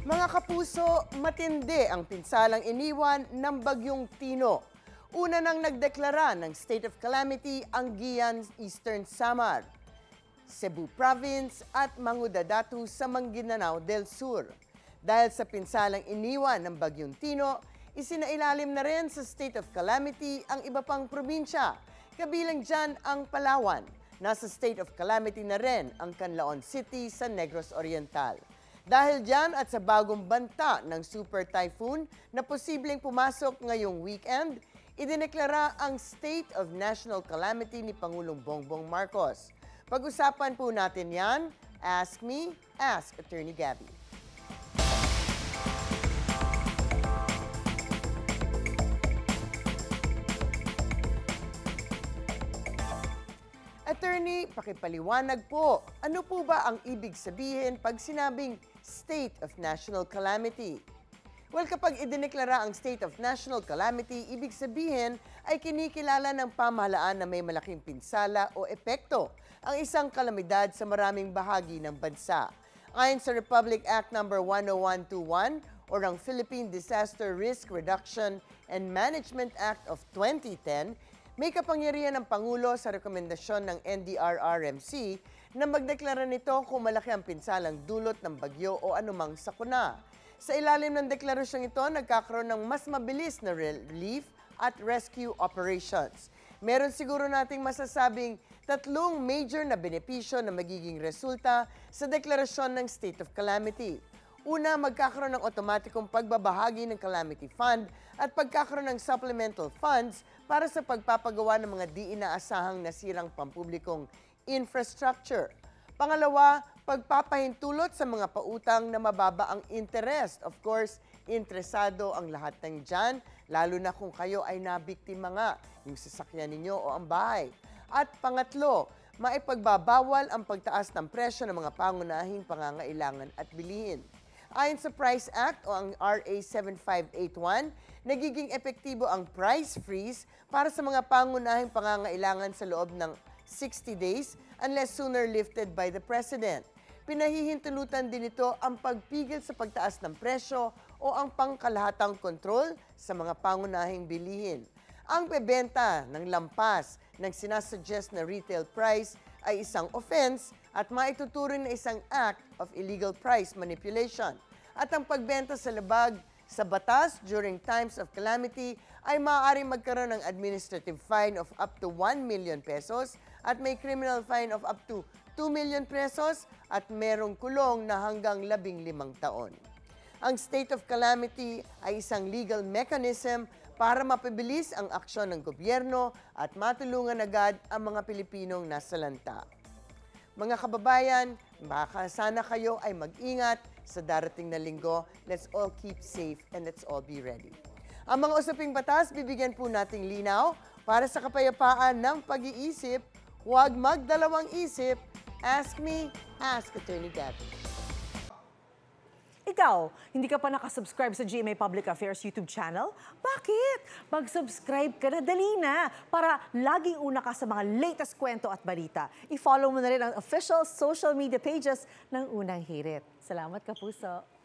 Mga kapuso, matindi ang pinsalang iniwan ng Bagyong Tino. Una nang nagdeklara ng state of calamity ang Guian Eastern Samar, Cebu Province at Mangudadatu sa Maguindanao del Sur. Dahil sa pinsalang iniwan ng Bagyong Tino, isinailalim na rin sa state of calamity ang iba pang probinsya. Kabilang dyan ang Palawan. Nasa state of calamity na rin ang Canlaon City sa Negros Oriental. Dahil dyan at sa bagong banta ng super typhoon na posibleng pumasok ngayong weekend, idineklara ang state of national calamity ni Pangulong Bongbong Marcos. Pag-usapan po natin yan. Ask me, ask Attorney Gabby. Attorney, pakipaliwanag po, ano po ba ang ibig sabihin pag sinabing state of national calamity? Well, kapag idineklara ang state of national calamity, ibig sabihin ay kinikilala ng pamahalaan na may malaking pinsala o epekto ang isang kalamidad sa maraming bahagi ng bansa. Ayon sa Republic Act No. 10121 o ang Philippine Disaster Risk Reduction and Management Act of 2010, may kapangyarihan ng Pangulo sa rekomendasyon ng NDRRMC na magdeklara nito kung malaki ang pinsalang dulot ng bagyo o anumang sakuna. Sa ilalim ng deklarasyong ito, nagkakaroon ng mas mabilis na relief at rescue operations. Meron siguro nating masasabing tatlong major na benepisyo na magiging resulta sa deklarasyon ng state of calamity. Una, magkakaroon ng otomatikong pagbabahagi ng calamity fund at pagkakaroon ng supplemental funds para sa pagpapagawa ng mga di inaasahang nasirang pampublikong infrastructure. Pangalawa, pagpapahintulot sa mga pautang na mababa ang interest. Of course, interesado ang lahat ng dyan, lalo na kung kayo ay nabiktima nga, yung sasakyan ninyo o ang bahay. At pangatlo, maipagbabawal ang pagtaas ng presyo ng mga pangunahing pangangailangan at bilihin. Ayon sa Price Act o ang RA 7581, nagiging epektibo ang price freeze para sa mga pangunahing pangangailangan sa loob ng 60 days unless sooner lifted by the President. Pinahihintulutan din ito ang pagpigil sa pagtaas ng presyo o ang pangkalahatang kontrol sa mga pangunahing bilihin. Ang bebenta ng lampas ng sinasuggest na retail price ay isang offense at maituturing na isang act of illegal price manipulation. At ang pagbenta sa labag sa batas during times of calamity ay maaaring magkaroon ng administrative fine of up to 1 million pesos at may criminal fine of up to 2 million pesos at merong kulong na hanggang 15 taon. Ang state of calamity ay isang legal mechanism para mapabilis ang aksyon ng gobyerno at matulungan agad ang mga Pilipinong nasa lanta. Mga kababayan, baka sana kayo ay mag-ingat sa darating na linggo. Let's all keep safe and let's all be ready. Ang mga usaping batas, bibigyan po nating linaw para sa kapayapaan ng pag-iisip. Huwag magdalawang isip. Ask me, ask Attorney Gabby. Ikaw, hindi ka pa nakasubscribe sa GMA Public Affairs YouTube channel? Bakit? Mag-subscribe ka na, dali na, para laging una ka sa mga latest kwento at balita. I-follow mo na rin ang official social media pages ng Unang Hirit. Salamat, Kapuso.